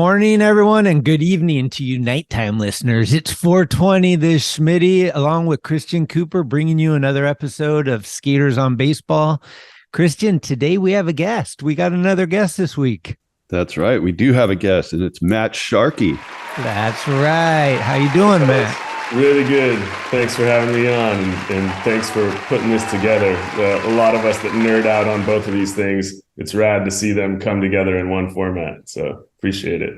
morning, everyone, and good evening to you nighttime listeners. It's 4:20 this Schmitty, along with Christian Cooper, bringing you another episode of Skaters on Baseball. Christian, today we have a guest. We got another guest this week. That's right. We do have a guest, and it's Matt Sharkey. That's right. How you doing, Matt? Really good. Thanks for having me on, and thanks for putting this together. A lot of us that nerd out on both of these things, it's rad to see them come together in one format. So appreciate it.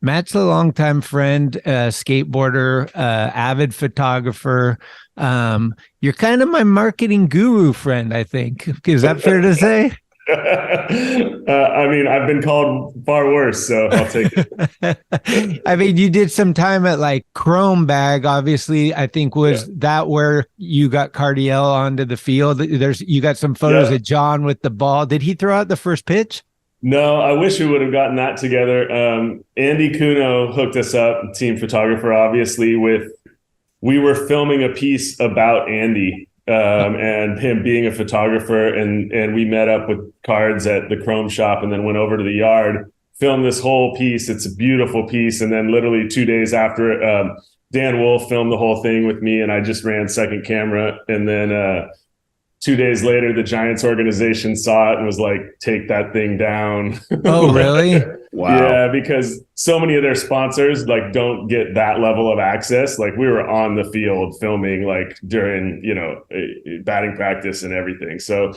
Matt's a longtime friend, skateboarder, avid photographer. You're kind of my marketing guru friend, I think. Is that fair to say? I mean, I've been called far worse, so I'll take it. I mean, you did some time at like Chrome Bag, obviously. I think was that where you got Cardiel onto the field. You got some photos of John with the ball. Did he throw out the first pitch? No, I wish we would have gotten that together. Andy Kuno hooked us up, team photographer, obviously, we were filming a piece about Andy. And him being a photographer, and we met up with cards at the Chrome shop and then went over to the yard, filmed this whole piece. It's a beautiful piece. And then literally 2 days after it, Dan Wolf filmed the whole thing with me, and I just ran second camera. And then 2 days later, the Giants organization saw it and was like, take that thing down. Oh, really? Wow. Yeah, because so many of their sponsors like don't get that level of access. Like we were on the field filming like during, batting practice and everything. So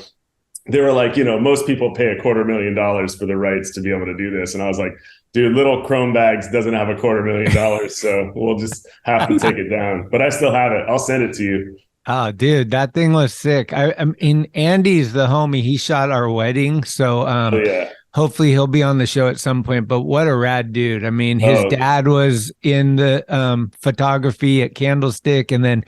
they were like, most people pay $250,000 for the rights to be able to do this. And I was like, dude, little Chrome Bags doesn't have $250,000. So we'll just have to take it down. But I still have it. I'll send it to you. Oh, dude, that thing was sick. I mean, Andy's the homie. He shot our wedding. So hopefully he'll be on the show at some point. But what a rad dude. I mean, his dad was in the photography at Candlestick. And then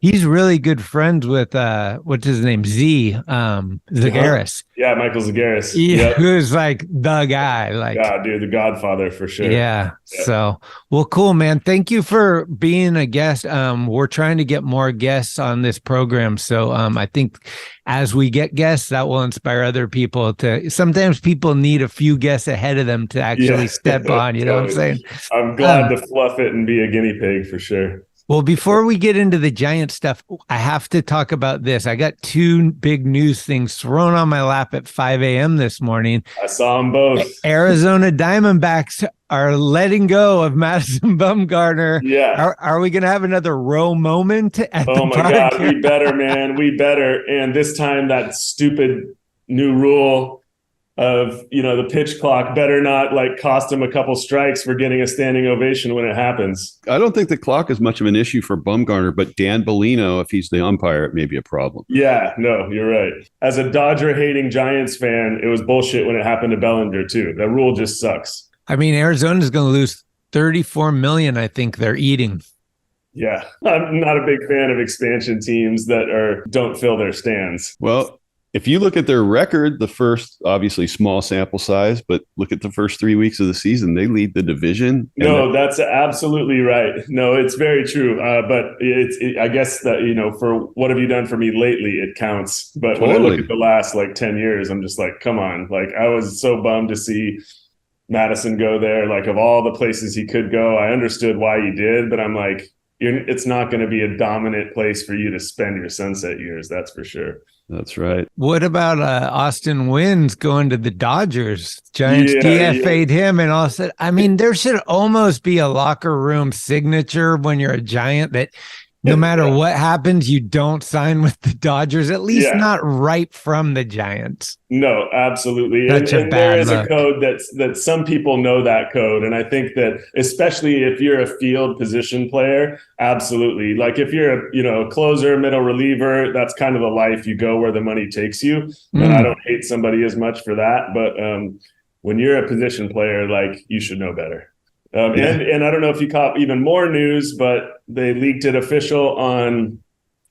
he's really good friends with, what's his name? Zagaris. Yeah, Michael Zagaris. Yeah, who's like the guy. Like, God, dude, the Godfather for sure. Yeah. So, well, cool, man. Thank you for being a guest. We're trying to get more guests on this program. So I think as we get guests, that will inspire other people to, sometimes people need a few guests ahead of them to actually step on, you know what I'm saying? I'm glad to fluff it and be a guinea pig for sure. Well, before we get into the Giant stuff, I have to talk about this. I got two big news things thrown on my lap at 5 a.m. this morning. I saw them both. Arizona Diamondbacks are letting go of Madison Bumgarner. Yeah. Are we going to have another row moment at the my park? God, we better, man. We better. And this time that stupid new rule of, the pitch clock better not like cost him a couple strikes for getting a standing ovation when it happens. I don't think the clock is much of an issue for Bumgarner, but Dan Bellino, if he's the umpire, it may be a problem. Yeah, no, you're right. As a Dodger-hating Giants fan, it was bullshit when it happened to Bellinger, too. That rule just sucks. I mean, Arizona's going to lose $34 million, I think they're eating. Yeah, I'm not a big fan of expansion teams that don't fill their stands. Well, if you look at their record, the first, obviously small sample size, but look at the first 3 weeks of the season, they lead the division. No, that's absolutely right. No, it's very true. But I guess that, for what have you done for me lately, it counts. But when I look at the last 10 years, I'm just like, come on. Like I was so bummed to see Madison go there. Like of all the places he could go, I understood why he did, but I'm like, it's not going to be a dominant place for you to spend your sunset years. That's for sure. That's right. What about Austin Wynns going to the Dodgers? Giants DFA'd him, and all said, I mean, there should almost be a locker room signature when you're a Giant that no matter what happens, you don't sign with the Dodgers, at least not right from the Giants. No, absolutely. And there is a code that some people know that code. And I think that especially if you're a field position player, absolutely. Like if you're a closer, middle reliever, that's kind of the life. You go where the money takes you. And I don't hate somebody as much for that. But when you're a position player, like you should know better. And I don't know if you caught even more news, but they leaked it official on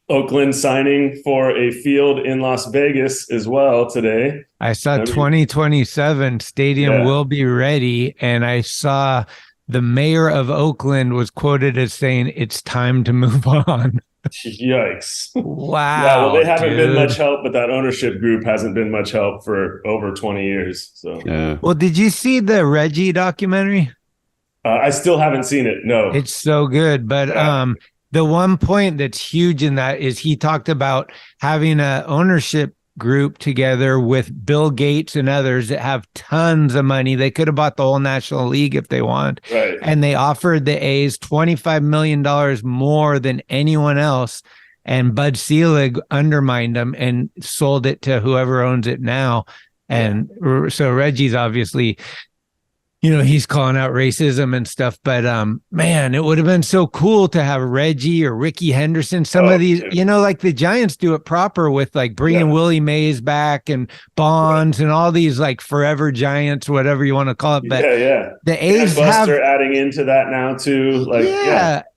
Oakland signing for a field in Las Vegas as well today. I saw 2027 stadium will be ready, and I saw the mayor of Oakland was quoted as saying it's time to move on. Yikes. Wow. Yeah, well, they haven't been much help, but that ownership group hasn't been much help for over 20 years. So, Well, did you see the Reggie documentary? I still haven't seen it. No. It's so good. But the one point that's huge in that is he talked about having a ownership group together with Bill Gates and others that have tons of money. They could have bought the whole National League if they want. Right. And they offered the A's $25 million more than anyone else. And Bud Selig undermined them and sold it to whoever owns it now. And so Reggie's obviously, he's calling out racism and stuff, but man, it would have been so cool to have Reggie or Ricky Henderson, some of these, like the Giants do it proper with like bringing Willie Mays back and Bonds and all these like forever Giants, whatever you want to call it. But the A's have adding into that now too.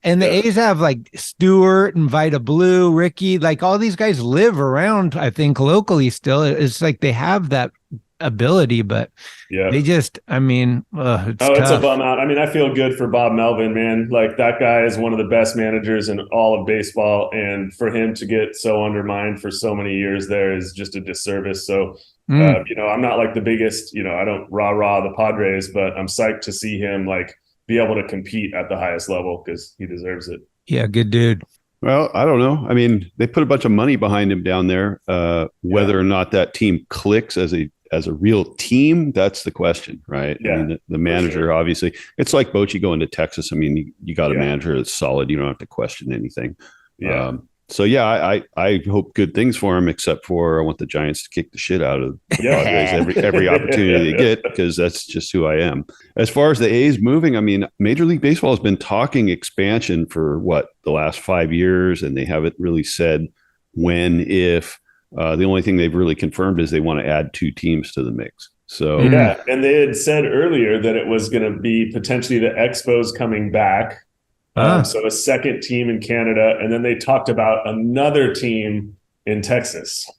And the A's have like Stewart and Vita Blue, Ricky, like all these guys live around, I think locally still. It's like they have that ability, but they just, it's it's a bum out. I mean, I feel good for Bob Melvin, man. Like that guy is one of the best managers in all of baseball, and for him to get so undermined for so many years there is just a disservice. So I'm not like the biggest, I don't rah the Padres, but I'm psyched to see him like be able to compete at the highest level because he deserves it. Yeah, good dude. Well, I don't know. I mean, they put a bunch of money behind him down there. Whether or not that team clicks as a real team, that's the question, right? Yeah, I mean, the manager, obviously, it's like Bochy going to Texas. I mean, you got a manager that's solid. You don't have to question anything. Yeah. I hope good things for him, except for I want the Giants to kick the shit out of the Padres every opportunity they get, because that's just who I am. As far as the A's moving, I mean, Major League Baseball has been talking expansion for the last 5 years, and they haven't really said when, if. The only thing they've really confirmed is they want to add 2 teams to the mix. So and they had said earlier that it was going to be potentially the Expos coming back. So a second team in Canada, and then they talked about another team in Texas,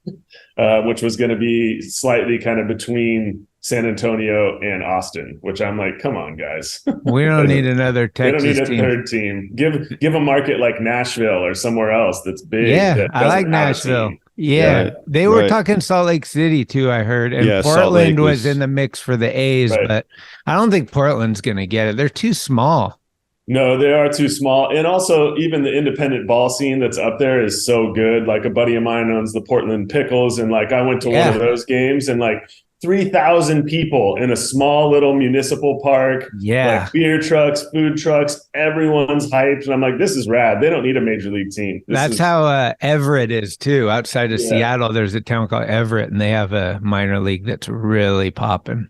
which was going to be slightly kind of between San Antonio and Austin, which I'm like, come on, guys. We don't need another Texas team. We don't need a third team. Give a market like Nashville or somewhere else that's big. Yeah, I like Nashville. Yeah, they were talking Salt Lake City too, I heard. And Portland was in the mix for the A's, but I don't think Portland's going to get it. They're too small. No, they are too small. And also, even the independent ball scene that's up there is so good. Like a buddy of mine owns the Portland Pickles, and like I went to one of those games, and like 3,000 people in a small little municipal park. Yeah. Like beer trucks, food trucks, everyone's hyped. And I'm like, this is rad. They don't need a major league team. That's how Everett is too. Outside of Seattle, there's a town called Everett, and they have a minor league that's really popping.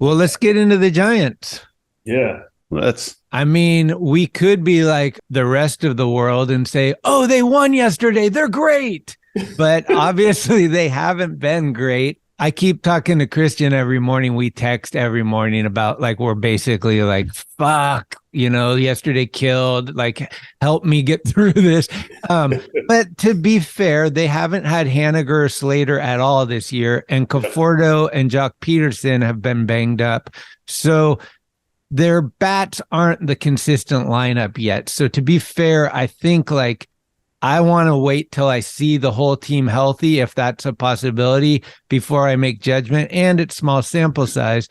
Well, let's get into the Giants. Yeah. We could be like the rest of the world and say, oh, they won yesterday, they're great. But obviously they haven't been great. I keep talking to Christian every morning. We text every morning about like, we're basically like, fuck, yesterday killed, like, help me get through this. But to be fair, they haven't had Haniger or Slater at all this year. And Conforto and Jock Peterson have been banged up. So their bats aren't the consistent lineup yet. So to be fair, I think like, I want to wait till I see the whole team healthy, if that's a possibility, before I make judgment. And it's small sample size.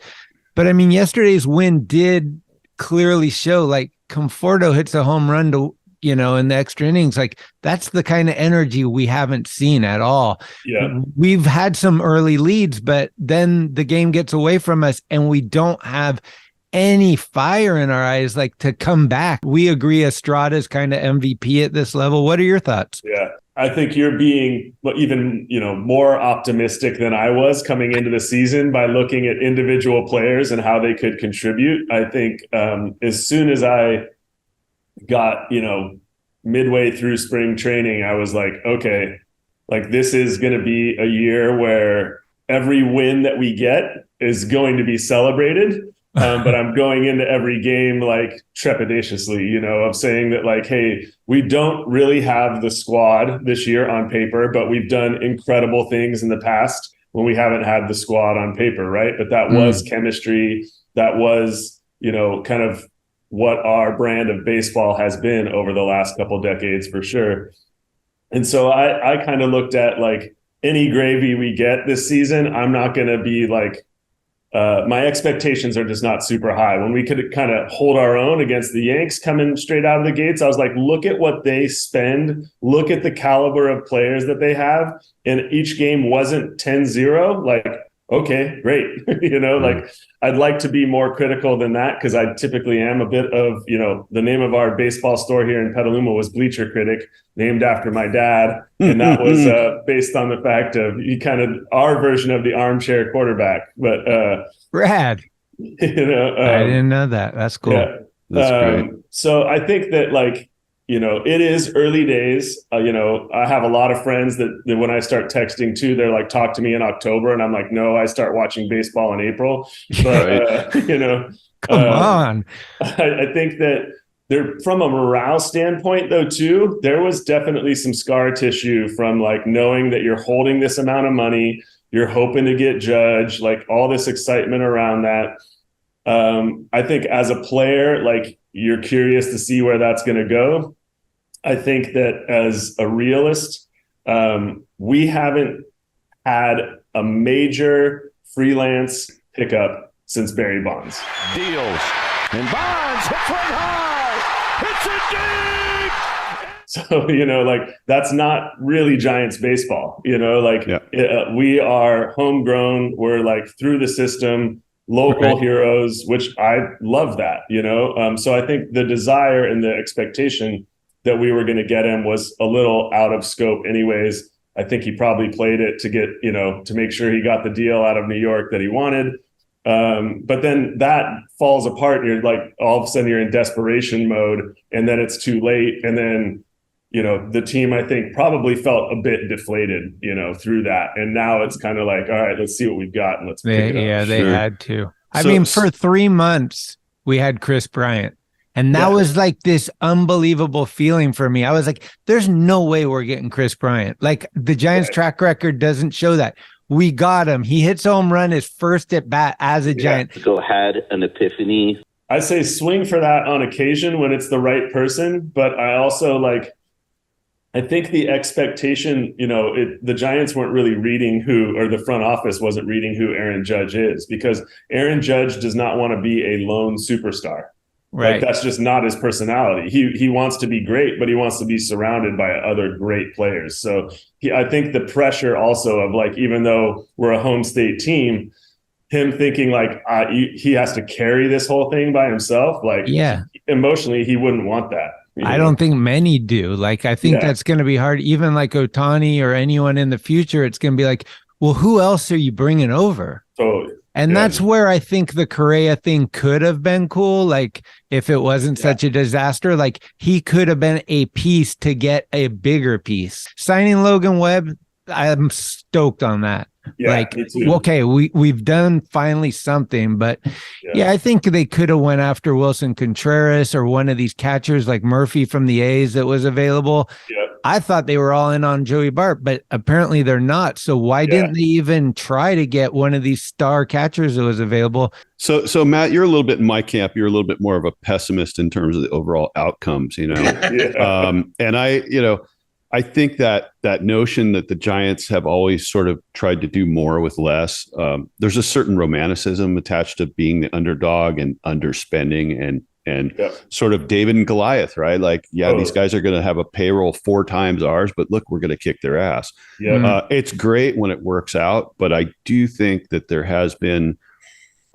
But I mean, yesterday's win did clearly show like Conforto hits a home run to, in the extra innings. Like that's the kind of energy we haven't seen at all. Yeah. We've had some early leads, but then the game gets away from us and we don't have any fire in our eyes, like to come back. We agree Estrada's kind of MVP at this level. What are your thoughts? Yeah, I think you're being even, more optimistic than I was coming into the season by looking at individual players and how they could contribute. I think as soon as I got, midway through spring training, I was like, okay, like this is going to be a year where every win that we get is going to be celebrated. But I'm going into every game like trepidatiously, of saying that like, hey, we don't really have the squad this year on paper, but we've done incredible things in the past when we haven't had the squad on paper, right? But that was chemistry. That was, kind of what our brand of baseball has been over the last couple decades for sure. And so I kind of looked at like any gravy we get this season, I'm not going to be like my expectations are just not super high. When we could kind of hold our own against the Yanks coming straight out of the gates, I was like, look at what they spend. Look at the caliber of players that they have. And each game wasn't 10-0. Like, okay, great. Like I'd like to be more critical than that, because I typically am a bit of, the name of our baseball store here in Petaluma was Bleacher Critic, named after my dad. And that was based on the fact of our version of the armchair quarterback. But rad. I didn't know that. That's cool. Yeah. That's great. So I think that it is early days. I have a lot of friends that when I start texting too, they're like, talk to me in October. And I'm like, no, I start watching baseball in April. But, come on. I think that from a morale standpoint though, too, there was definitely some scar tissue from like knowing that you're holding this amount of money, you're hoping to get judged, like all this excitement around that. I think as a player, like you're curious to see where that's going to go. I think that as a realist, we haven't had a major freelance pickup since Barry Bonds. Deals, and Bonds hits one high, hits it deep. So, that's not really Giants baseball, we are homegrown. We're like through the system, local heroes, which I love that, So I think the desire and the expectation that we were going to get him was a little out of scope anyways. I think he probably played it to get, to make sure he got the deal out of New York that he wanted. But then that falls apart. And you're like, all of a sudden you're in desperation mode, and then it's too late. And then, the team, I think, probably felt a bit deflated, through that. And now it's kind of like, all right, let's see what we've got and let's pick it up. Yeah, they had to. I mean, for 3 months, we had Chris Bryant. And that was like this unbelievable feeling for me. I was like, there's no way we're getting Chris Bryant. Like the Giants track record doesn't show that. We got him. He hits a home run his first at bat as a Giant. So had an epiphany. I say swing for that on occasion when it's the right person. But I also I think the expectation, the Giants weren't really reading or the front office wasn't reading who Aaron Judge is, because Aaron Judge does not want to be a lone superstar. Right. Like, that's just not his personality. He wants to be great, but he wants to be surrounded by other great players. So I think the pressure also of even though we're a home state team, him thinking he has to carry this whole thing by himself. Emotionally, he wouldn't want that. I don't think many do. I think that's going to be hard. Even like Ohtani or anyone in the future, it's going to be like, well, who else are you bringing over? Totally. And that's where I think the Correa thing could have been cool. If it wasn't such a disaster, he could have been a piece to get a bigger piece. Signing Logan Webb, I'm stoked on that. Yeah, okay, we've done finally something, but I think they could have went after Wilson Contreras or one of these catchers like Murphy from the A's that was available. Yeah. I thought they were all in on Joey Bart, but apparently they're not. So why didn't they even try to get one of these star catchers that was available? So Matt, you're a little bit in my camp. You're a little bit more of a pessimist in terms of the overall outcomes, And I think that notion that the Giants have always sort of tried to do more with less. There's a certain romanticism attached to being the underdog and underspending and sort of David and Goliath, right? These guys are going to have a payroll 4 times ours, but look, we're going to kick their ass. Yeah. It's great when it works out, but I do think that there has been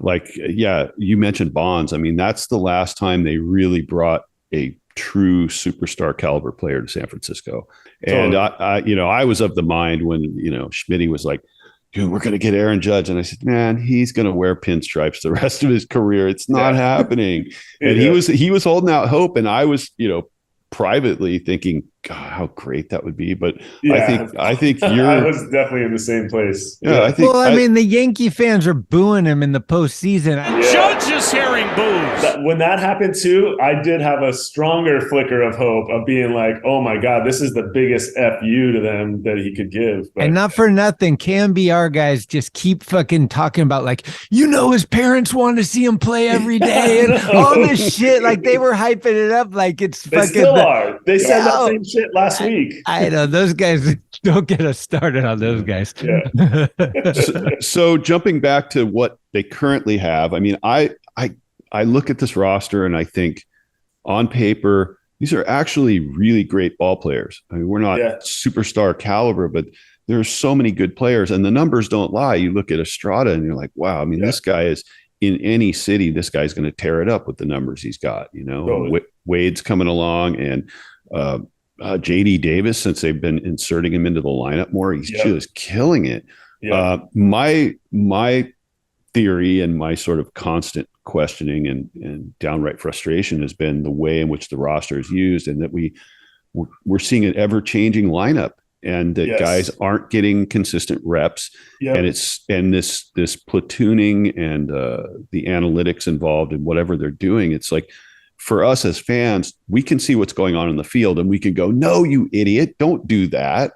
you mentioned Bonds. I mean, that's the last time they really brought a true superstar caliber player to San Francisco. And I was of the mind when, Schmitty was like, dude, we're going to get Aaron Judge. And I said, man, he's going to wear pinstripes the rest of his career. It's not happening. And he was holding out hope. And I was, privately thinking, God, how great that would be. But I think you're. I was definitely in the same place. Yeah, I think. Well, I mean, the Yankee fans are booing him in the postseason. Judge is hearing boos. When that happened too, I did have a stronger flicker of hope of being like, oh my God, this is the biggest FU to them that he could give. But, and not for nothing, KMBR guys just keep fucking talking about his parents want to see him play every day and all this shit. They were hyping it up like it's they fucking. Still are. They said that same shit last week. I know those guys. Don't get us started on those guys. Yeah. So jumping back to what they currently have, I mean, I look at this roster and I think on paper, these are actually really great ball players. I mean, we're not superstar caliber, but there's so many good players and the numbers don't lie. You look at Estrada and you're like, wow, I mean, this guy is in any city, this guy's going to tear it up with the numbers he's got, you know. Totally. Wade's coming along and JD Davis, since they've been inserting him into the lineup more, he's just killing it. My theory and my sort of constant questioning and downright frustration has been the way in which the roster is used, and that we're seeing an ever-changing lineup, and that guys aren't getting consistent reps. And this platooning and the analytics involved in whatever they're doing, it's like, for us as fans, we can see what's going on in the field and we can go, no, you idiot, don't do that.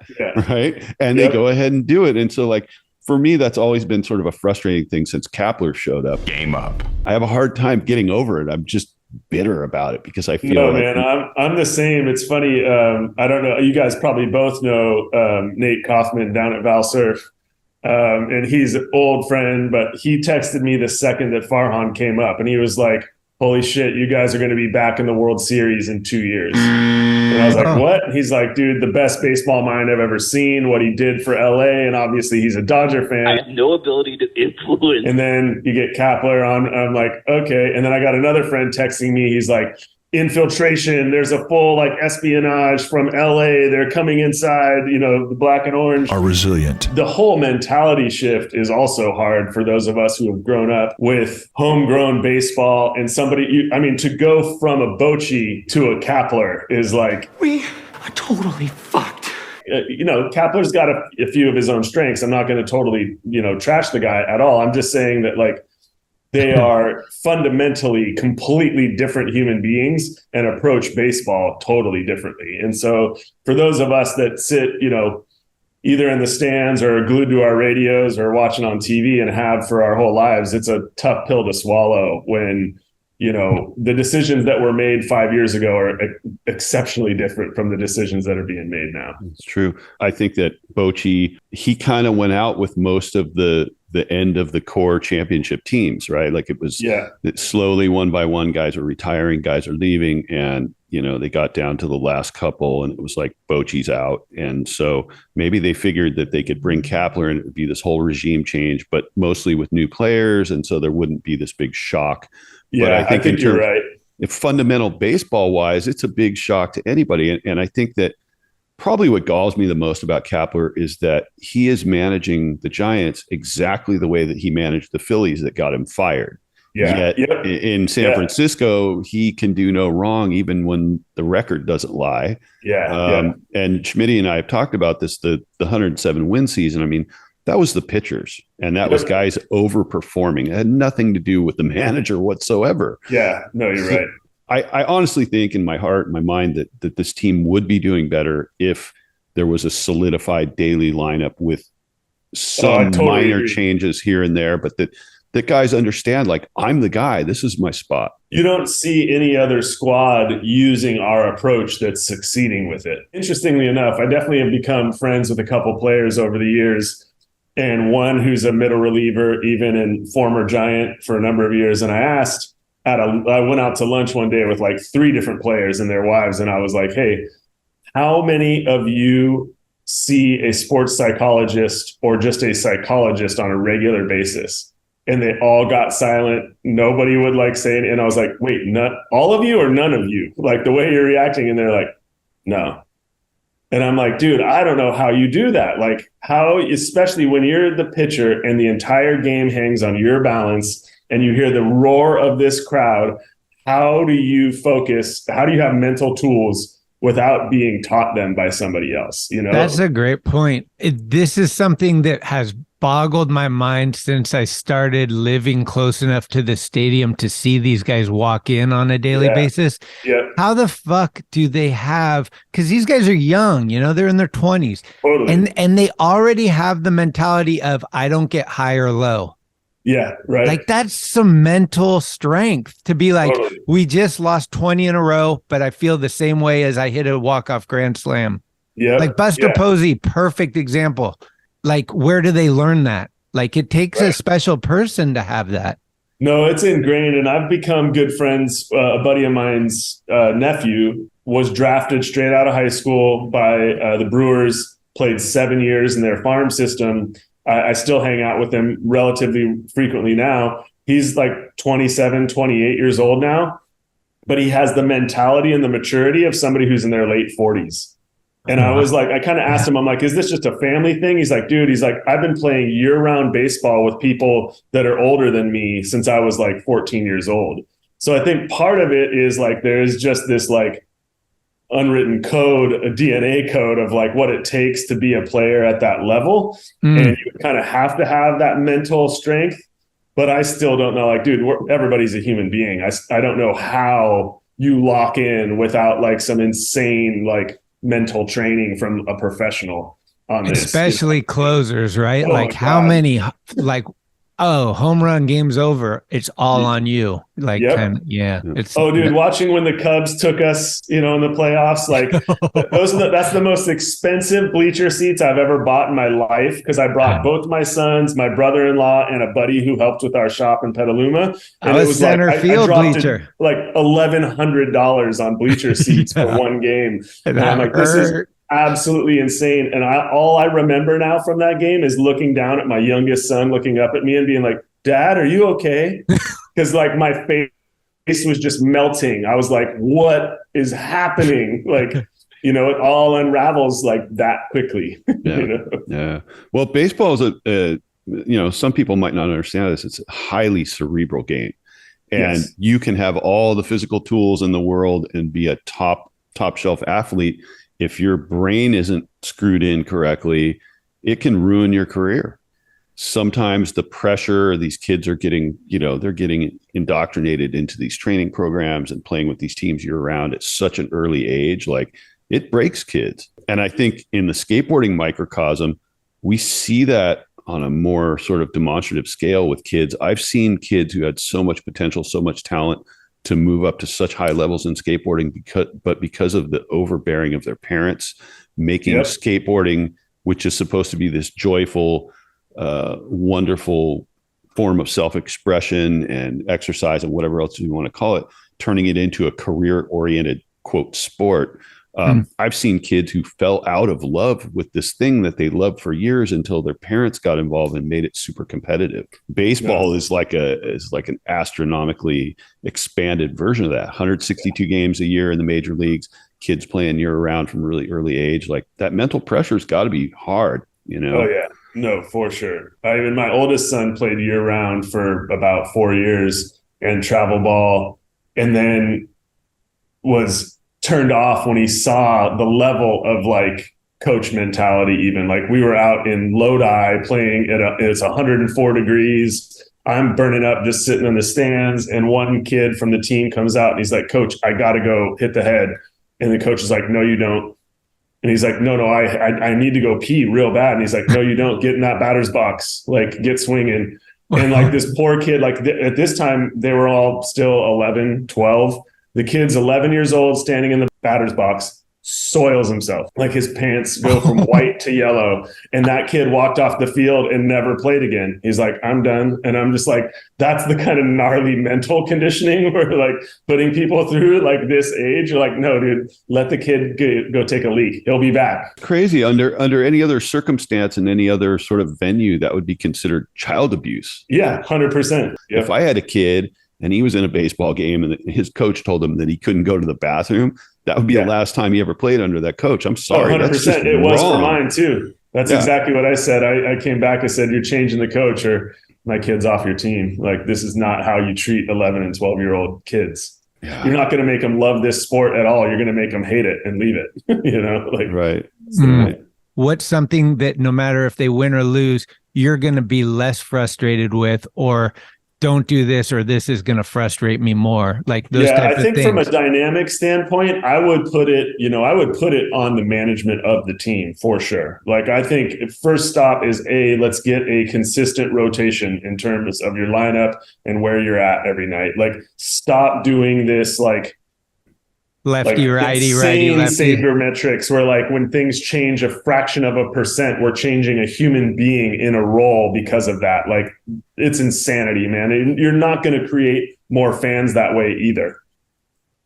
Right. And they go ahead and do it. And so, like, for me, that's always been sort of a frustrating thing since Kapler showed up. Game up. I have a hard time getting over it. I'm just bitter about it because I feel man, I'm the same. It's funny. I don't know. You guys probably both know Nate Kaufman down at Val Surf. And he's an old friend, but he texted me the second that Farhan came up and he was like, holy shit, you guys are going to be back in the World Series in 2 years. And I was like, what? And he's like, dude, the best baseball mind I've ever seen, what he did for LA. And obviously he's a Dodger fan. I have no ability to influence. And then you get Kapler on. I'm like, okay. And then I got another friend texting me. He's like, infiltration. There's a full like espionage from LA. They're coming inside, you know, the black and orange. Are resilient. The whole mentality shift is also hard for those of us who have grown up with homegrown baseball and to go from a Bochy to a Kapler is like, we are totally fucked. You know, Kapler's got a few of his own strengths. I'm not going to totally, trash the guy at all. I'm just saying that like, they are fundamentally completely different human beings and approach baseball totally differently. And so for those of us that sit, either in the stands or glued to our radios or watching on TV and have for our whole lives, it's a tough pill to swallow when, the decisions that were made 5 years ago are exceptionally different from the decisions that are being made now. It's true. I think that Bochy, he kind of went out with most of the end of the core championship teams, right? Like it was that slowly one by one, guys are retiring, guys are leaving. And, they got down to the last couple and it was like Bochy's out. And so maybe they figured that they could bring Kapler and it would be this whole regime change, but mostly with new players. And so there wouldn't be this big shock. Yeah, but I think you're right. If fundamental baseball wise, it's a big shock to anybody. And I think that probably what galls me the most about Kapler is that he is managing the Giants exactly the way that he managed the Phillies that got him fired. Yeah. Yet in San Francisco, he can do no wrong, even when the record doesn't lie. And Schmitty and I have talked about this, the 107 win season. I mean, that was the pitchers and that was guys overperforming. It had nothing to do with the manager whatsoever. Yeah, no, you're right. I honestly think in my heart and my mind that this team would be doing better if there was a solidified daily lineup with some minor changes here and there, but that guys understand, like, I'm the guy, this is my spot. You don't see any other squad using our approach that's succeeding with it. Interestingly enough, I definitely have become friends with a couple players over the years, and one who's a middle reliever, even in former Giant for a number of years. And I asked, I went out to lunch one day with like 3 different players and their wives, and I was like, hey, how many of you see a sports psychologist or just a psychologist on a regular basis? And they all got silent. Nobody would like say it. And I was like, wait, not all of you or none of you? Like the way you're reacting. And they're like, no. And I'm like, dude, I don't know how you do that. Like how, especially when you're the pitcher and the entire game hangs on your balance and you hear the roar of this crowd, how do you focus? How do you have mental tools without being taught them by somebody else? That's a great point. This is something that has boggled my mind since I started living close enough to the stadium to see these guys walk in on a daily basis. Yeah. How the fuck do they have, because these guys are young, they're in their 20s. Totally. And they already have the mentality of I don't get high or low. Yeah, right. Like that's some mental strength to be like, Totally. we just lost 20 in a row, but I feel the same way as I hit a walk-off grand slam. Yeah. Like Buster Posey, perfect example. Like, where do they learn that? Like, it takes a special person to have that. No, it's ingrained, and I've become good friends. A buddy of mine's nephew was drafted straight out of high school by the Brewers, played 7 years in their farm system. I still hang out with him relatively frequently now. He's like 27, 28 years old now, but he has the mentality and the maturity of somebody who's in their late 40s. And I was like, I kind of asked him, I'm like, is this just a family thing? He's like, dude, he's like, I've been playing year-round baseball with people that are older than me since I was like 14 years old. So I think part of it is like, there's just this like unwritten code, a DNA code of like what it takes to be a player at that level. And you kind of have to have that mental strength. But I still don't know, like, dude, everybody's a human being. I don't know how you lock in without like some insane, like, mental training from a professional on this, especially closers, right? Oh, like how many, like, home run, game's over, it's all on you. Like, it's dude, watching when the Cubs took us, in the playoffs, like that's the most expensive bleacher seats I've ever bought in my life, because I brought both my sons, my brother-in-law, and a buddy who helped with our shop in Petaluma, and it was center field bleacher, like $1,100 on bleacher seats for one game, and I'm like, this is absolutely insane. And all I remember now from that game is looking down at my youngest son, looking up at me and being like, Dad, are you okay? Because like my face was just melting. I was like, what is happening? Like, it all unravels like that quickly. Yeah. Well, baseball is some people might not understand this. It's a highly cerebral game. And you can have all the physical tools in the world and be a top shelf athlete. If your brain isn't screwed in correctly, it can ruin your career. Sometimes the pressure, these kids are getting, they're getting indoctrinated into these training programs and playing with these teams year round at such an early age. Like, it breaks kids. And I think in the skateboarding microcosm, we see that on a more sort of demonstrative scale with kids. I've seen kids who had so much potential, so much talent to move up to such high levels in skateboarding because of the overbearing of their parents, making skateboarding, which is supposed to be this joyful, wonderful form of self-expression and exercise and whatever else you want to call it, turning it into a career-oriented, quote, sport. I've seen kids who fell out of love with this thing that they loved for years until their parents got involved and made it super competitive. Baseball is like an astronomically expanded version of that. 162 games a year in the major leagues, kids playing year round from really early age. Like, that mental pressure's got to be hard, Oh yeah, no, for sure. Even my oldest son played year round for about 4 years and travel ball, and then was turned off when he saw the level of like coach mentality. Even like, we were out in Lodi playing it's 104 degrees. I'm burning up just sitting in the stands. And one kid from the team comes out and he's like, Coach, I got to go hit the head. And the coach is like, no, you don't. And he's like, no, I need to go pee real bad. And he's like, no, you don't. Get in that batter's box, like, get swinging. And like, this poor kid, like at this time, they were all still 11, 12. The kid's 11 years old, standing in the batter's box, soils himself. Like, his pants go from white to yellow. And that kid walked off the field and never played again. He's like, I'm done. And I'm just like, that's the kind of gnarly mental conditioning we're like putting people through, like, this age. You're like, no, dude, let the kid go take a leak. He'll be back. Crazy. Under any other circumstance and any other sort of venue, that would be considered child abuse. Yeah, 100%. Yep. If I had a kid and he was in a baseball game and his coach told him that he couldn't go to the bathroom, that would be the last time he ever played under that coach. I'm sorry. 100%. It was for mine too. That's exactly what I said. I came back and said, you're changing the coach or my kid's off your team. Like, this is not how you treat 11 and 12-year-old kids. Yeah. You're not going to make them love this sport at all. You're going to make them hate it and leave it, Right. Right. What's something that no matter if they win or lose, you're going to be less frustrated with, or don't do this or this is going to frustrate me more. Like those type I think of things. From a dynamic standpoint, I would put it on the management of the team for sure. Like I think first stop is let's get a consistent rotation in terms of your lineup and where you're at every night. Like stop doing this like lefty, righty, lefty. Sabermetrics where like when things change a fraction of a percent, we're changing a human being in a role because of that. Like it's insanity, man. And you're not going to create more fans that way either.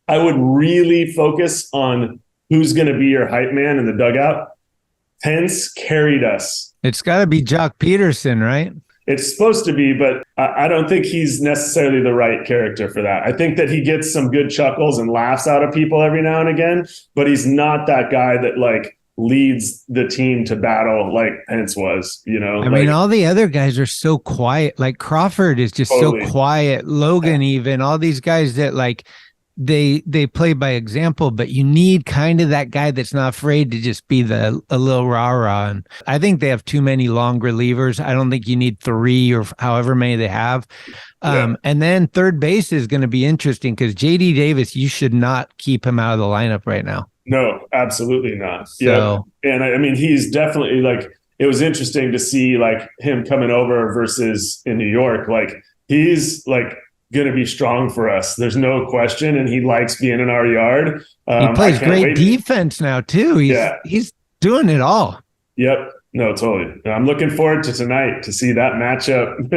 I would really focus on who's going to be your hype man in the dugout. Pence carried us. It's got to be Jock Peterson, right? It's supposed to be, but I don't think he's necessarily the right character for that. I think that he gets some good chuckles and laughs out of people every now and again, but he's not that guy that like leads the team to battle like Pence was, you know? I mean, all the other guys are so quiet. Like Crawford is just so quiet. Logan, even all these guys that like, they play by example, but you need kind of that guy that's not afraid to just be a little rah-rah. And I think they have too many long relievers. I don't think you need 3 or however many they have. And then third base is going to be interesting because JD Davis, you should not keep him out of the lineup right now. No, absolutely not. So, yeah. And I mean, he's definitely like, it was interesting to see like him coming over versus in New York. Like he's like, going to be strong for us. There's no question. And he likes being in our yard. He plays great defense now too. He's doing it all. Yep. No, totally. I'm looking forward to tonight to see that matchup,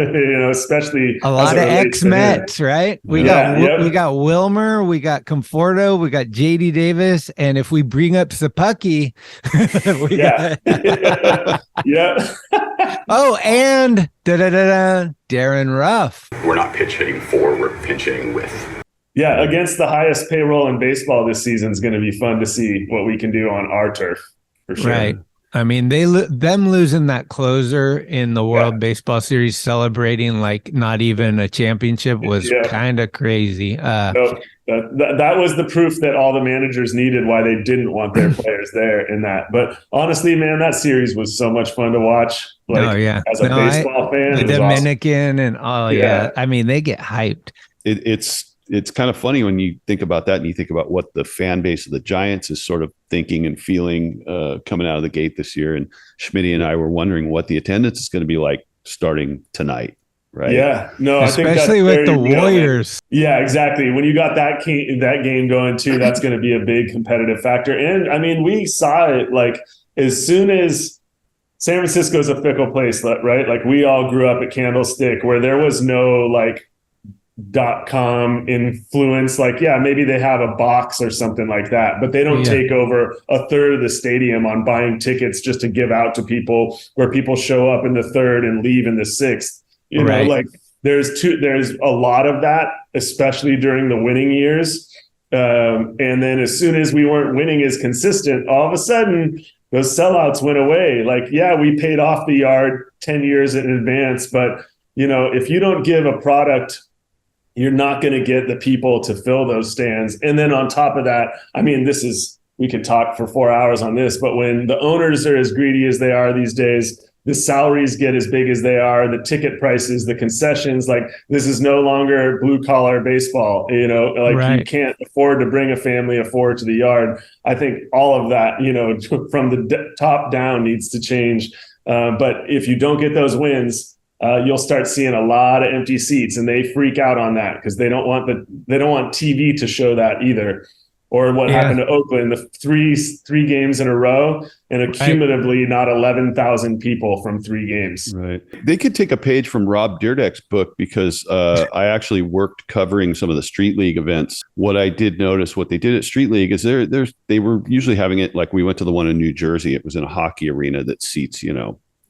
especially a lot of ex-Mets, right? We got Wilmer, we got Conforto, we got JD Davis. And if we bring up Sapucki, oh, and Darren Ruff. We're not pitch hitting for, we're pitch hitting with. Yeah, against the highest payroll in baseball this season is going to be fun to see what we can do on our turf, for sure. Right. I mean, them losing that closer in the World Baseball Series, celebrating like not even a championship, was kind of crazy. That was the proof that all the managers needed why they didn't want their players there in that. But honestly, man, that series was so much fun to watch. Like, as a baseball fan, the Dominican awesome. And I mean, they get hyped. It's kind of funny when you think about that and you think about what the fan base of the Giants is sort of thinking and feeling coming out of the gate this year. And Schmitty and I were wondering what the attendance is going to be like starting tonight. Right. Yeah. No, especially with the Warriors. Yeah, exactly. When you got that game going too, that's going to be a big competitive factor. And I mean, we saw it like as soon as San Francisco's a fickle place, right? Like we all grew up at Candlestick where there was no like .com influence. Like, maybe they have a box or something like that, but they don't take over a third of the stadium on buying tickets just to give out to people, where people show up in the third and leave in the sixth. You know, like there's a lot of that, especially during the winning years. And then as soon as we weren't winning as consistent, all of a sudden those sellouts went away. Like, we paid off the yard 10 years in advance, but if you don't give a product, you're not going to get the people to fill those stands. And then on top of that, I mean, we could talk for 4 hours on this, but when the owners are as greedy as they are these days, the salaries get as big as they are, the ticket prices, the concessions, like this is no longer blue collar baseball, you can't afford to bring a family of 4 to the yard. I think all of that, from the top down needs to change. But if you don't get those wins, you'll start seeing a lot of empty seats, and they freak out on that because they don't want TV to show that either. Or what happened to Oakland, the three games in a row, and cumulatively not 11,000 people from 3 games. Right. They could take a page from Rob Dyrdek's book because I actually worked covering some of the Street League events. What I did notice, what they did at Street League is they were usually having it like we went to the one in New Jersey. It was in a hockey arena that seats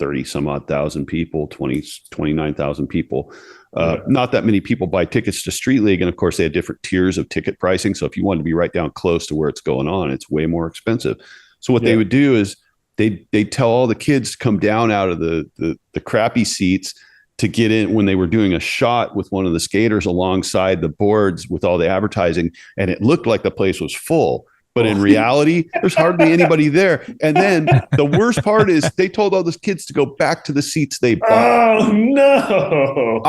30 some odd thousand people, 29,000 people. Not that many people buy tickets to Street League. And of course they had different tiers of ticket pricing. So if you wanted to be right down close to where it's going on, it's way more expensive. So what they would do is they tell all the kids to come down out of the crappy seats to get in when they were doing a shot with one of the skaters alongside the boards with all the advertising. And it looked like the place was full. But in reality, there's hardly anybody there. And then the worst part is they told all those kids to go back to the seats they bought. Oh no!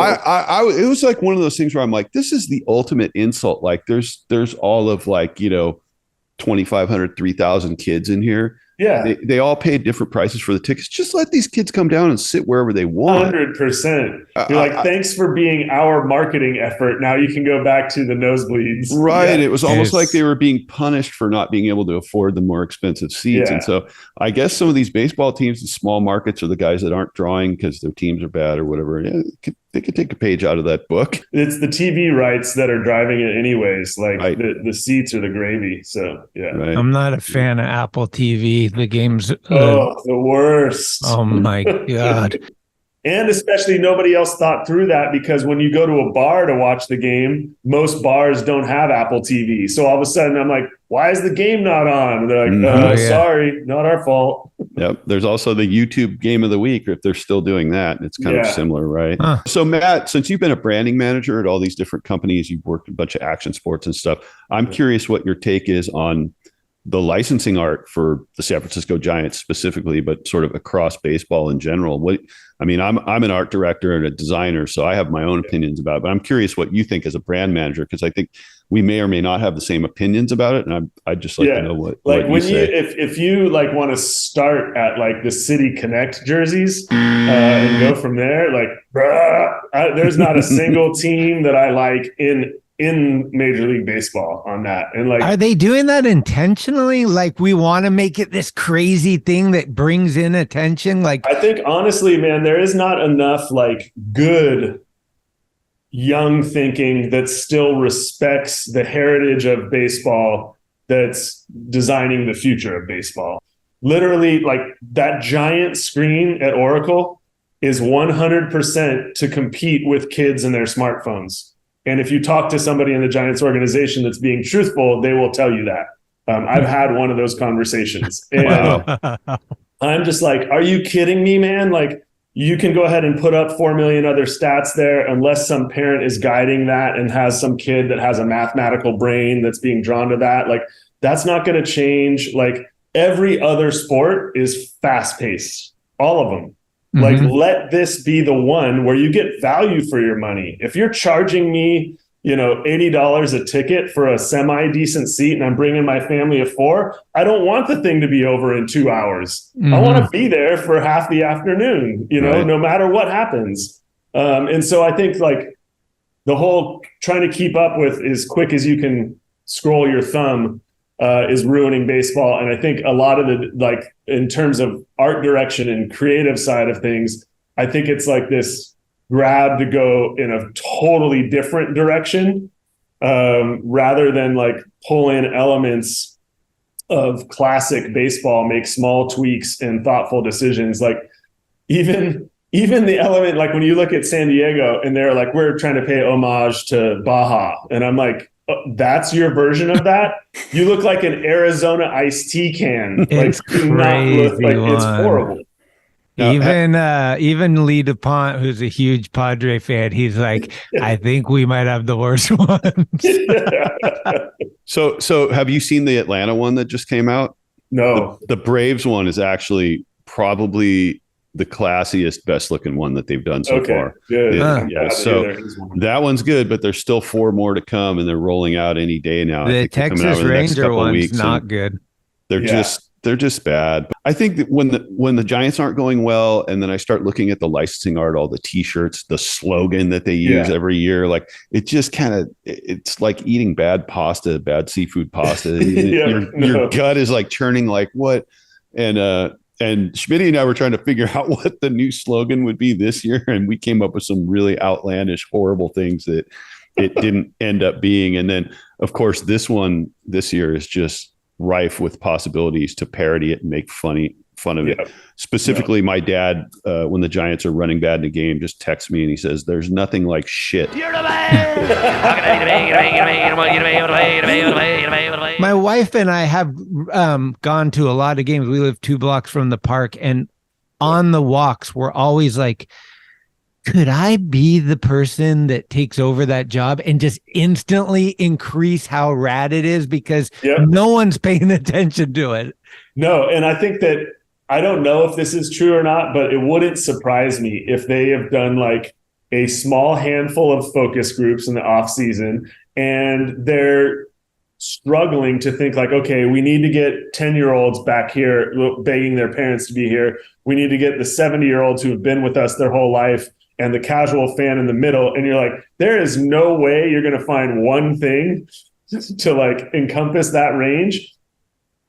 It was like one of those things where I'm like, this is the ultimate insult. Like there's all of 2,500, 3,000 kids in here. Yeah. They all paid different prices for the tickets. Just let these kids come down and sit wherever they want. 100%. You're like, thanks for being our marketing effort. Now you can go back to the nosebleeds. Right. Yeah. It was almost like they were being punished for not being able to afford the more expensive seats. Yeah. And so I guess some of these baseball teams in small markets are the guys that aren't drawing because their teams are bad or whatever. Yeah, they could take a page out of that book. It's the TV rights that are driving it anyways. Like the seats are the gravy. So, yeah. Right. I'm not a fan of Apple TV. The game's the worst. Oh, my God. And especially nobody else thought through that because when you go to a bar to watch the game, most bars don't have Apple TV. So all of a sudden I'm like, why is the game not on? And they're like, sorry, not our fault. Yep. There's also the YouTube game of the week, if they're still doing that. It's kind of similar, right? Huh. So Matt, since you've been a branding manager at all these different companies, you've worked a bunch of action sports and stuff. I'm curious what your take is on the licensing art for the San Francisco Giants specifically, but sort of across baseball in general. I'm an art director and a designer, so I have my own opinions about it, but I'm curious what you think as a brand manager, because I think we may or may not have the same opinions about it. And I'd just like to know what when you if you want to start at the City Connect jerseys and go from there, there's not a single team that I like in Major League Baseball on that. And are they doing that intentionally? We want to make it this crazy thing that brings in attention. I think honestly, man, there is not enough good young thinking that still respects the heritage of baseball that's designing the future of baseball. Literally, that giant screen at Oracle is 100% to compete with kids and their smartphones. And if you talk to somebody in the Giants organization that's being truthful, they will tell you that. I've had one of those conversations. And I'm just like, are you kidding me, man? You can go ahead and put up 4 million other stats there unless some parent is guiding that and has some kid that has a mathematical brain that's being drawn to that. That's not going to change. Every other sport is fast-paced, all of them. Let this be the one where you get value for your money. If you're charging me, $80 a ticket for a semi-decent seat and I'm bringing my family of 4, I don't want the thing to be over in 2 hours. I want to be there for half the afternoon, no matter what happens. And so I think the whole trying to keep up with as quick as you can scroll your thumb is ruining baseball. And I think a lot of the, in terms of art direction and creative side of things, I think it's this grab to go in a totally different direction rather than pull in elements of classic baseball, make small tweaks and thoughtful decisions. Even the element, when you look at San Diego and they're we're trying to pay homage to Baja. And I'm like, that's your version of that? You look like an Arizona iced tea can. It's crazy. It's horrible. Even Lee DuPont, who's a huge Padre fan, he's like, I think we might have the worst ones. So have you seen the Atlanta one that just came out? No. The Braves one is actually probably the classiest, best looking one that they've done so far. Good. So that one's good, but there's still 4 more to come, and they're rolling out any day now. The Texas Ranger one's not good. They're just bad. I think that when the Giants aren't going well, and then I start looking at the licensing art, all the T-shirts, the slogan that they use every year, it just it's like eating bad pasta, bad seafood pasta. Your gut is churning what, and Schmitty and I were trying to figure out what the new slogan would be this year, and we came up with some really outlandish, horrible things that it didn't end up being. And then, of course, this year is just rife with possibilities to parody it and make fun of it. Specifically, my dad, when the Giants are running bad in a game, just texts me and he says, "There's nothing like shit." My wife and I have gone to a lot of games. We live 2 blocks from the park, and on the walks, we're always could I be the person that takes over that job and just instantly increase how rad it is? Because no one's paying attention to it. No, and I think that, I don't know if this is true or not, but it wouldn't surprise me if they have done like a small handful of focus groups in the off season, and they're struggling to think like, okay, we need to get 10-year-olds back here begging their parents to be here. We need to get the 70-year-olds who have been with us their whole life and the casual fan in the middle. And you're like, there is no way you're going to find one thing to like encompass that range.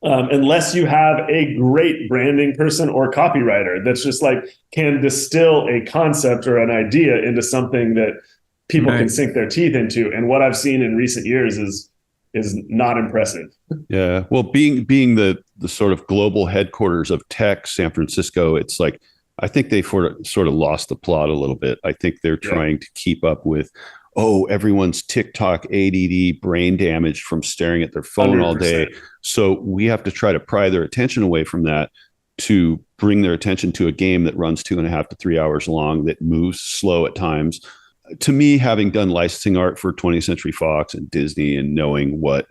Unless you have a great branding person or copywriter that's just like can distill a concept or an idea into something that people can sink their teeth into. And what I've seen in recent years is not impressive. Yeah. Well, being the sort of global headquarters of tech, San Francisco, it's like, I think they sort of lost the plot a little bit. I think they're trying to keep up with, everyone's TikTok ADD brain damage from staring at their phone 100%. All day. So we have to try to pry their attention away from that to bring their attention to a game that runs 2.5 to 3 hours long, that moves slow at times. To me, having done licensing art for 20th Century Fox and Disney and knowing what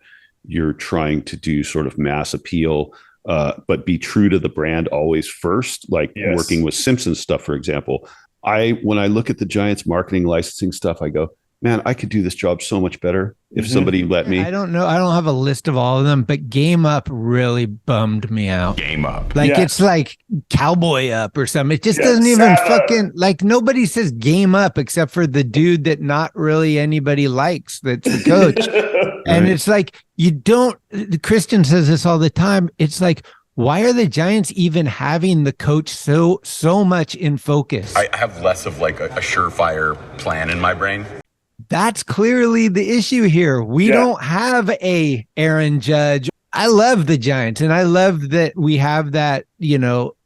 you're trying to do, sort of mass appeal, but be true to the brand always first, like working with Simpsons stuff, for example. When I look at the Giants marketing licensing stuff, I go, man, I could do this job so much better if somebody let me. I don't know. I don't have a list of all of them, but Game Up really bummed me out. Game Up. Like it's like Cowboy Up or something. It just doesn't even fucking, like, nobody says Game Up except for the dude that not really anybody likes, that's the coach. And it's like, Christian says this all the time. It's like, why are the Giants even having the coach so much in focus? I have less of like a surefire plan in my brain. That's clearly the issue here. We don't have a Aaron Judge. I love the Giants and I love that we have that,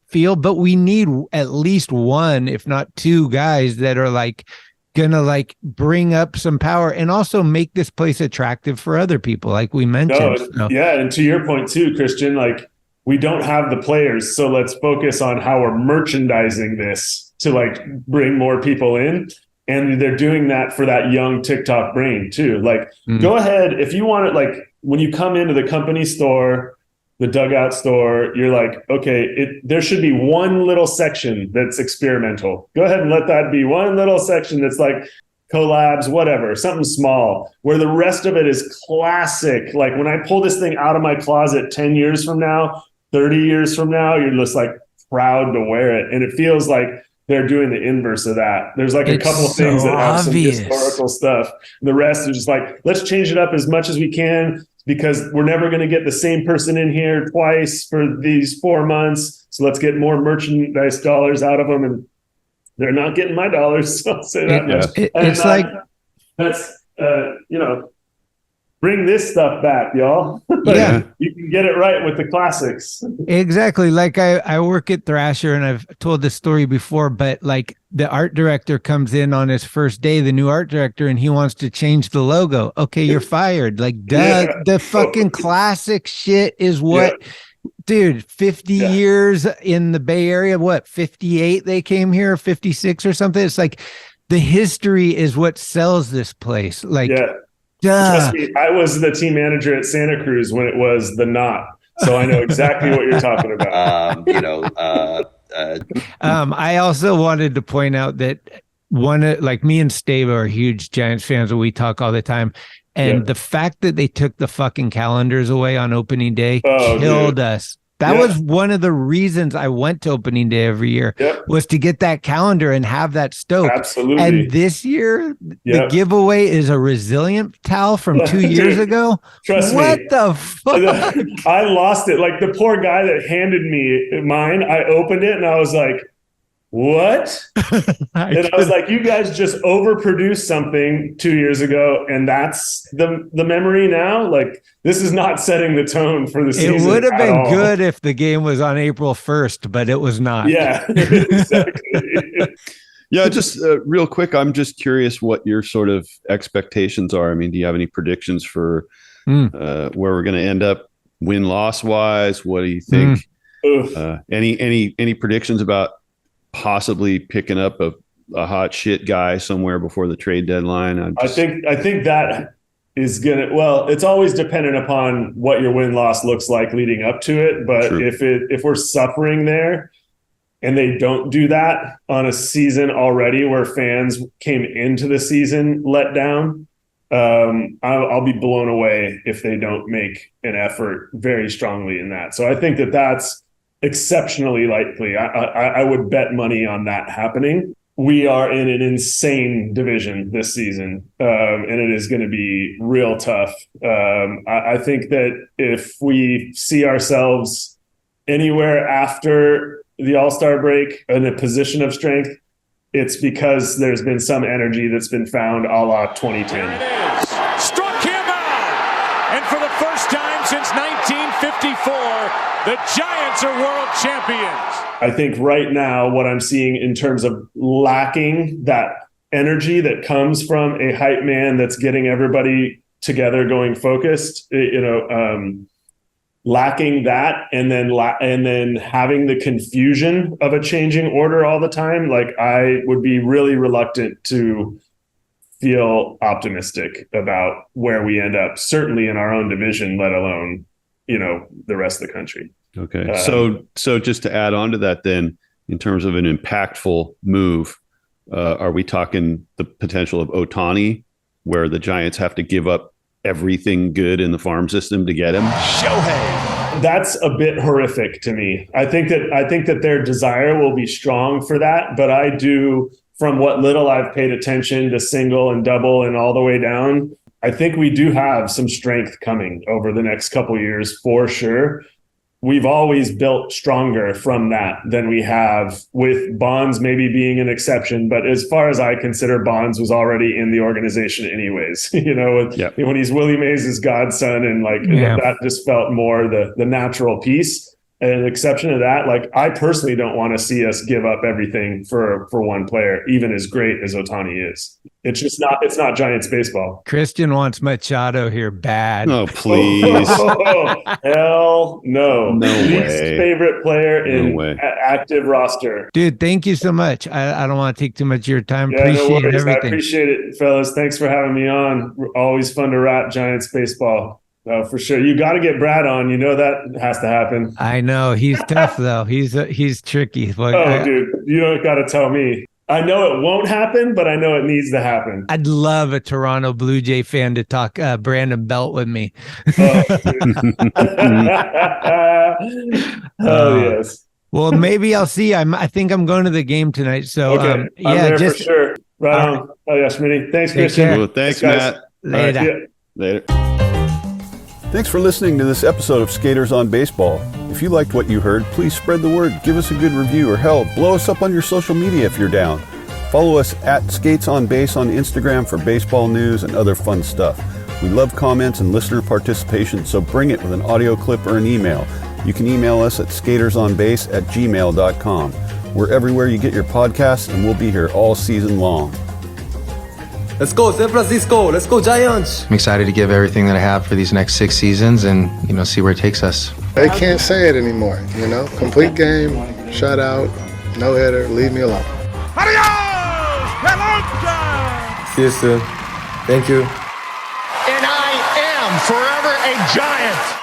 feel, but we need at least one, if not two guys that are like gonna like bring up some power and also make this place attractive for other people, like we mentioned. Yeah, and to your point too, Christian, like we don't have the players, so let's focus on how we're merchandising this to like bring more people in. And they're doing that for that young TikTok brain too. Like, go ahead. If you want it, like when you come into the company store, the dugout store, you're like, okay, there should be one little section that's experimental. Go ahead and let that be one little section that's like collabs, whatever, something small, where the rest of it is classic. Like when I pull this thing out of my closet 10 years from now, 30 years from now, you're just like proud to wear it. And it feels like they're doing the inverse of that. There's like a couple of things that have some historical stuff. The rest is just like, let's change it up as much as we can because we're never going to get the same person in here twice for these 4 months. So let's get more merchandise dollars out of them. And they're not getting my dollars. So I'll say that much. It's like, that's, bring this stuff back, y'all. You can get it right with the classics. Exactly. Like I work at Thrasher and I've told this story before, but like the art director comes in on his first day, the new art director, and he wants to change the logo. Okay, you're fired. Like, the fucking classic shit is what, dude, 50 years in the Bay Area, 58 they came here, 56 or something. It's like the history is what sells this place. Like, trust me, I was the team manager at Santa Cruz when it was the Knot, so I know exactly what you're talking about. I also wanted to point out that like me and Stava are huge Giants fans, and we talk all the time. And the fact that they took the fucking calendars away on opening day killed us. That was one of the reasons I went to opening day every year was to get that calendar and have that stoked. Absolutely. And this year, the giveaway is a Resilient towel from 2 years ago. Trust me. What the fuck? I lost it. Like the poor guy that handed me mine, I opened it and I was like, what? And I was like, you guys just overproduced something 2 years ago, and that's the memory now? Like, this is not setting the tone for the season. It would have been good if the game was on April 1st, but it was not. Yeah, exactly. Yeah, just real quick, I'm just curious what your sort of expectations are. I mean, do you have any predictions for where we're going to end up win-loss wise? What do you think? Any predictions about possibly picking up a a hot shit guy somewhere before the trade deadline. I think that is well, it's always dependent upon what your win-loss looks like leading up to it. But True. if we're suffering there and they don't do that on a season already where fans came into the season let down, I'll be blown away if they don't make an effort very strongly in that. So I think that that's exceptionally likely. I would bet money on that happening. We are in an insane division this season, and it is going to be real tough. I think that if we see ourselves anywhere after the All-Star break in a position of strength, it's because there's been some energy that's been found a la 2010. There it is. Struck him out. And for the first time since 1954, the Giants are world champions. I think right now what I'm seeing in terms of lacking that energy that comes from a hype man that's getting everybody together going focused, lacking that, and then having the confusion of a changing order all the time. Like, I would be really reluctant to feel optimistic about where we end up, certainly in our own division, let alone, the rest of the country. Okay. So just to add on to that then, in terms of an impactful move, are we talking the potential of Ohtani, where the Giants have to give up everything good in the farm system to get him? Shohei. That's a bit horrific to me. I think that their desire will be strong for that, but I do, from what little I've paid attention to single and double and all the way down, I think we do have some strength coming over the next couple of years for sure. We've always built stronger from that than we have, with Bonds maybe being an exception. But as far as I consider, Bonds was already in the organization anyways, when he's Willie Mays' godson, and that just felt more the natural piece. And an exception to that, I personally don't want to see us give up everything for one player, even as great as Ohtani is. It's just it's not Giants baseball. Christian wants Machado here bad. Oh, please. Hell no. No Least way. favorite player in active roster. Dude, thank you so much. I don't want to take too much of your time. Yeah, Appreciate no worries. everything. I appreciate it, fellas. Thanks for having me on. Always fun to rap Giants baseball. For sure. You got to get Brad on. That has to happen. I know. He's tough, though. He's tricky. Dude, you don't got to tell me. I know it won't happen, but I know it needs to happen. I'd love a Toronto Blue Jay fan to talk Brandon Belt with me. Yes. Well, maybe I'll see. I think I'm going to the game tonight. So, okay. I'm there for sure. Right on. Oh, yeah, Smitty. Thanks, Christian. Well, thanks, Matt. Later. Later. Thanks for listening to this episode of Skaters on Baseball. If you liked what you heard, please spread the word, give us a good review, or hell, blow us up on your social media if you're down. Follow us at Skates on Base on Instagram for baseball news and other fun stuff. We love comments and listener participation, so bring it with an audio clip or an email. You can email us at skatersonbase@gmail.com. We're everywhere you get your podcasts, and we'll be here all season long. Let's go, San Francisco. Let's go, Giants. I'm excited to give everything that I have for these next 6 seasons and, see where it takes us. They can't say it anymore, Complete game, shutout, no hitter, leave me alone. Adios! Pelota! See you soon. Thank you. And I am forever a Giant.